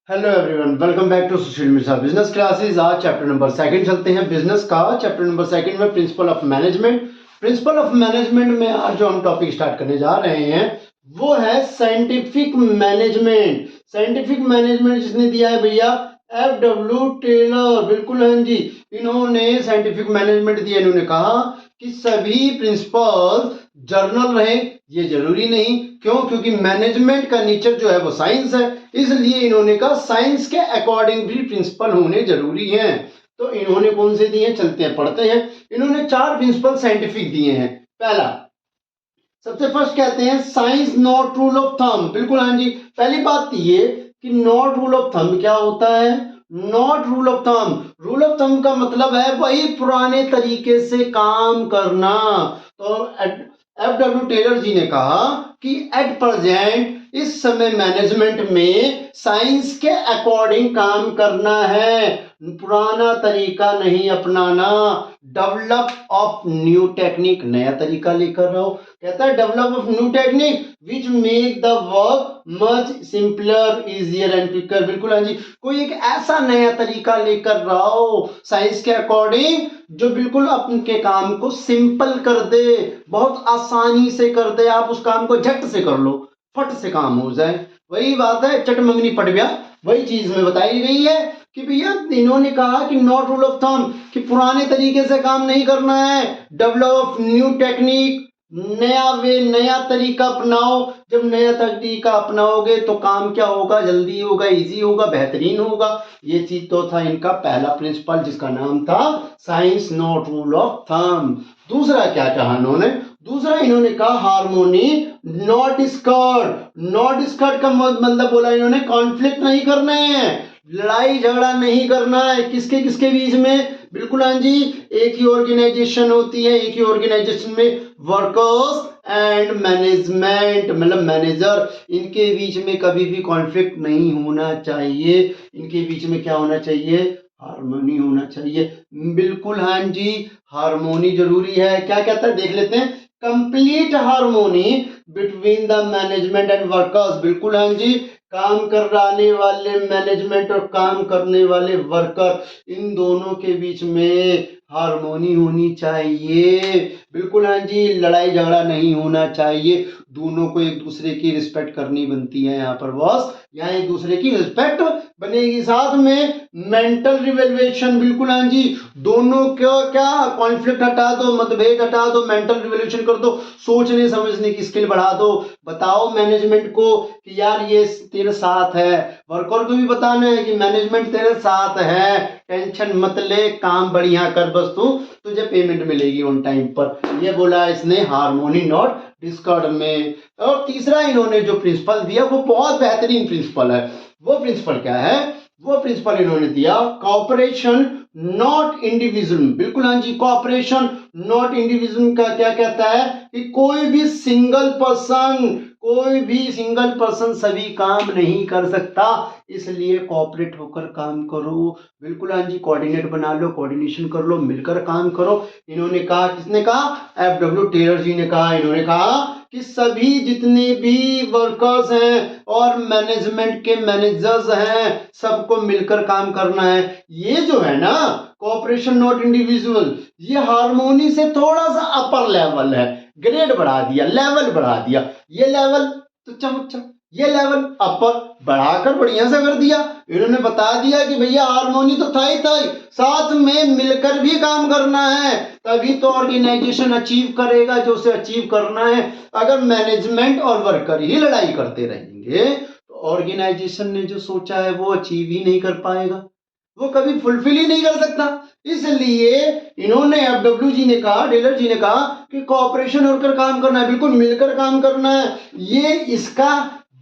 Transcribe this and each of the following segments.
Hello everyone, welcome back to Sushil Mishra business classes. आज chapter number second चलते हैं business का। चैप्टर नंबर सेकंड में principle of management. Principle of management में आज जो हम टॉपिक स्टार्ट करने जा रहे हैं वो है साइंटिफिक मैनेजमेंट। साइंटिफिक मैनेजमेंट जिसने दिया है भैया, F.W. टेलर। बिल्कुल हाँ जी, इन्होंने साइंटिफिक मैनेजमेंट दिया। इन्होंने कहा कि सभी प्रिंसिपल जर्नल रहे, ये जरूरी नहीं। क्यों? क्योंकि मैनेजमेंट का नेचर जो है वो साइंस है, इसलिए इन्होंने कहा साइंस के अकॉर्डिंग भी प्रिंसिपल होने जरूरी हैं। तो इन्होंने कौन से दिए, चलते हैं पढ़ते हैं। इन्होंने 4 प्रिंसिपल साइंटिफिक दिए हैं। पहला, सबसे फर्स्ट कहते हैं science not rule of thumb. बिल्कुल हाँ जी, पहली बात ये कि नॉट रूल ऑफ थंब क्या होता है। Not rule of thumb, rule of thumb का मतलब है वही पुराने तरीके से काम करना। तो F.W. टेलर जी ने कहा कि एट प्रेजेंट, इस समय मैनेजमेंट में साइंस के अकॉर्डिंग काम करना है, पुराना तरीका नहीं अपनाना। डेवलप ऑफ न्यू टेक्निक, नया तरीका लेकर आओ। कहता है develop of new technique which make the work much simpler, easier and quicker. बिल्कुल हाँ जी, कोई एक ऐसा नया तरीका लेकर आओ साइंस के अकॉर्डिंग जो बिल्कुल आपके काम को सिंपल कर दे, बहुत आसानी से कर दे। आप उस काम को झट से कर लो, फट से काम हो जाए। वही बात है, चट मंगनी पट गया, वही चीज में बताई गई है कि भैया इन्होंने कहा कि नॉट रूल ऑफ थंब, कि पुराने तरीके से काम नहीं करना है। डेवलप न्यू टेक्निक, नया वे, नया तरीका अपनाओ। जब नया तरीका अपनाओगे तो काम क्या होगा, जल्दी होगा, इजी होगा, बेहतरीन होगा। ये चीज तो था इनका पहला प्रिंसिपल, जिसका नाम था science not rule of thumb. दूसरा क्या कहा इन्होंने, दूसरा इन्होंने कहा harmony not skirt. Not skirt का मतलब बोला इन्होंने कॉन्फ्लिक्ट नहीं करना है, लड़ाई झगड़ा नहीं करना है। किसके किसके बीच में? बिल्कुल हाँ जी, एक ही ऑर्गेनाइजेशन होती है, एक ही ऑर्गेनाइजेशन में वर्कर्स एंड मैनेजमेंट, मतलब मैनेजर, इनके बीच में कभी भी कॉन्फ्लिक्ट नहीं होना चाहिए। इनके बीच में क्या होना चाहिए? हार्मोनी होना चाहिए। बिल्कुल हाँ जी, हार्मोनी जरूरी है। क्या कहता है देख लेते हैं, complete harmony between the management and workers. बिल्कुल हाँ जी, काम कराने वाले मैनेजमेंट और काम करने वाले वर्कर, इन दोनों के बीच में हार्मोनी होनी चाहिए। बिल्कुल हाँ जी, लड़ाई झगड़ा नहीं होना चाहिए। दोनों को एक दूसरे की रिस्पेक्ट करनी बनती है यहाँ पर बॉस, यहाँ एक दूसरे की रिस्पेक्ट बनेगी। साथ में मेंटल रिवेल्यूशन, बिल्कुल हाँ जी, दोनों को क्या कॉन्फ्लिक्ट हटा दो, मतभेद हटा दो, मेंटल रिवोल्यूशन कर दो, सोचने समझने की स्किल बढ़ा दो। बताओ मैनेजमेंट को कि यार ये तेरे साथ है, वर्कर को भी बताना है कि मैनेजमेंट तेरे साथ है, टेंशन मत ले, काम बढ़िया कर, बस तू, तुझे पेमेंट मिलेगी ऑन टाइम पर। ये बोला इसने हार्मोनी नॉट डिस्कॉर्ड में। और तीसरा इन्होंने जो प्रिंसिपल दिया वो बहुत बेहतरीन प्रिंसिपल है। वो प्रिंसिपल क्या है? वो प्रिंसिपल इन्होंने दिया कॉपरेशन नॉट इंडिविजुअल। बिल्कुल हाँ जी, कॉपरेशन नॉट इंडिविजुअल का क्या कहता है कि कोई भी सिंगल पर्सन सभी काम नहीं कर सकता, इसलिए कोऑपरेट होकर काम करो। बिल्कुल हाँ जी, कोऑर्डिनेट बना लो, कोऑर्डिनेशन कर लो, मिलकर काम करो। इन्होंने कहा, किसने कहा? F.W. टेलर जी ने कहा। इन्होंने कहा कि सभी जितने भी वर्कर्स हैं और मैनेजमेंट के मैनेजर्स हैं, सबको मिलकर काम करना है। ये जो है ना कोऑपरेशन नॉट इंडिविजुअल, ये हार्मोनी से थोड़ा सा अपर लेवल है, ग्रेड बढ़ा दिया, लेवल बढ़ा दिया। ये लेवल तो चमक, ये लेवल अपर बढ़ाकर बढ़िया से कर दिया। इन्होंने बता दिया कि भैया हार्मोनी तो था ही था, साथ में मिलकर भी काम करना है, तभी तो ऑर्गेनाइजेशन अचीव करेगा जो उसे अचीव करना है। अगर मैनेजमेंट और वर्कर ही लड़ाई करते रहेंगे तो ऑर्गेनाइजेशन ने जो सोचा है वो अचीव ही नहीं कर पाएगा, वो कभी फुलफिल ही नहीं कर सकता। इसलिए इन्होंने F.W. जी ने कहा, टेलर जी ने कहा कि कोऑपरेशन होकर काम करना है, बिल्कुल मिलकर काम करना है। ये इसका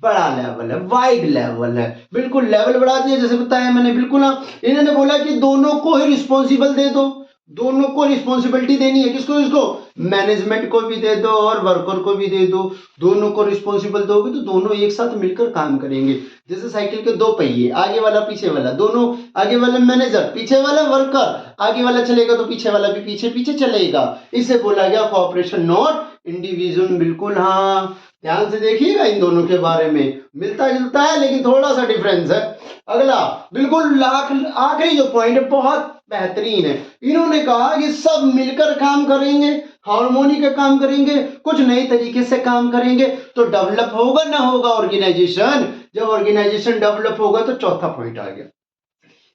बड़ा लेवल है, वाइड लेवल है, बिल्कुल लेवल बढ़ा दिया जैसे बताया मैंने। बिल्कुल हाँ, इन्होंने बोला कि दोनों को ही रिस्पॉन्सिबल दे दो, दोनों को रिस्पॉन्सिबिलिटी देनी है। किसको? इसको मैनेजमेंट को भी दे दो और वर्कर को भी दे दो। दोनों को रिस्पॉन्सिबल दोगे तो दोनों एक साथ मिलकर काम करेंगे। जैसे साइकिल के 2 पहिए, आगे वाला पीछे वाला, दोनों, आगे वाला मैनेजर, पीछे वाला वर्कर, आगे वाला चलेगा तो पीछे वाला भी पीछे पीछे चलेगा। इसे बोला गया कोऑपरेशन नॉट इंडिविजुअल। बिल्कुल हाँ, ध्यान से देखिएगा, इन दोनों के बारे में मिलता जुलता है लेकिन थोड़ा सा डिफरेंस है। अगला बिल्कुल आखिरी जो पॉइंट है बहुत बेहतरीन है। इन्होंने कहा कि सब मिलकर काम करेंगे, हार्मोनी का काम करेंगे, कुछ नए तरीके से काम करेंगे तो डेवलप होगा ना होगा ऑर्गेनाइजेशन। जब ऑर्गेनाइजेशन डेवलप होगा तो चौथा पॉइंट आ गया।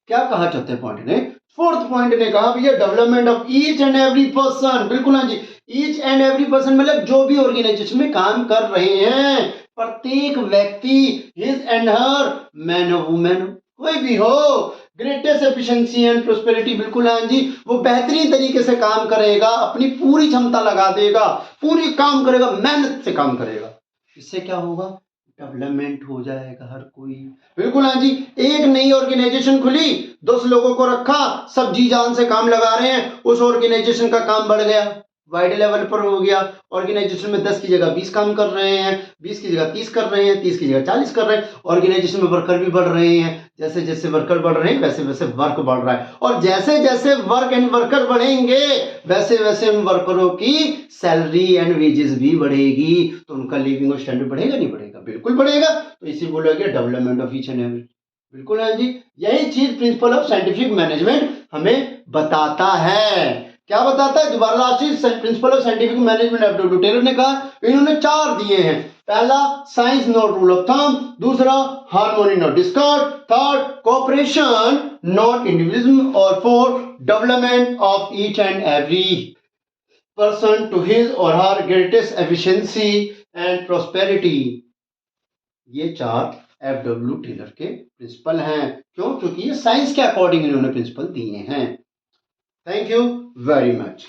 क्या कहा चौथे पॉइंट ने? फोर्थ पॉइंट ने कहा भैया development of each and every person. बिल्कुल हाँ जी, ईच एंड एवरी पर्सन मतलब जो भी ऑर्गेनाइजेशन में काम कर रहे हैं प्रत्येक व्यक्ति, हिज एंड हर, मैन और वुमेन, कोई भी हो, ग्रेटेस्ट एफिशिएंसी एंड प्रोस्पेरिटी। बिल्कुल हाँ जी, वो बेहतरीन तरीके से काम करेगा, अपनी पूरी क्षमता लगा देगा, पूरी काम करेगा, मेहनत से काम करेगा। इससे क्या होगा? डेवलपमेंट हो जाएगा हर कोई। बिल्कुल हाँ जी, एक नई ऑर्गेनाइजेशन खुली, 10 लोगों को रखा, सब जी जान से काम लगा रहे हैं, उस ऑर्गेनाइजेशन का काम बढ़ गया, वाइड लेवल पर हो गया। ऑर्गेनाइजेशन में 10 की जगह 20 काम कर रहे हैं, 20 की जगह 30 कर रहे हैं, 30 की जगह 40 कर रहे हैं। ऑर्गेनाइजेशन में वर्कर भी बढ़ रहे हैं, जैसे जैसे वर्कर बढ़ रहे हैं वैसे वैसे वर्क बढ़ रहा है, और जैसे जैसे वर्क एंड वर्कर बढ़ेंगे वैसे वैसे उन वर्करों की सैलरी एंड वेजेस भी बढ़ेगी। तो उनका लिविंग स्टैंडर्ड बढ़ेगा नहीं बढ़ेगा? बिल्कुल बढ़ेगा। तो इसी बोला गया development of each and every. बिल्कुल हाँ जी, यही चीज प्रिंसिपल ऑफ साइंटिफिक मैनेजमेंट हमें बताता है। क्या बताता है? दोबारा लास्ट चीज, principle of scientific management F W. Taylor ने कहा, इन्होंने 4 दिए हैं। पहला science not rule of thumb, दूसरा harmony not discord, third cooperation not individualism, और fourth development of each and every person to his और her greatest efficiency and prosperity. ये 4 एफ.डब्ल्यू. टेलर के प्रिंसिपल हैं। क्यों? क्योंकि ये साइंस के अकॉर्डिंग इन्होंने प्रिंसिपल दिए हैं। Thank you very much.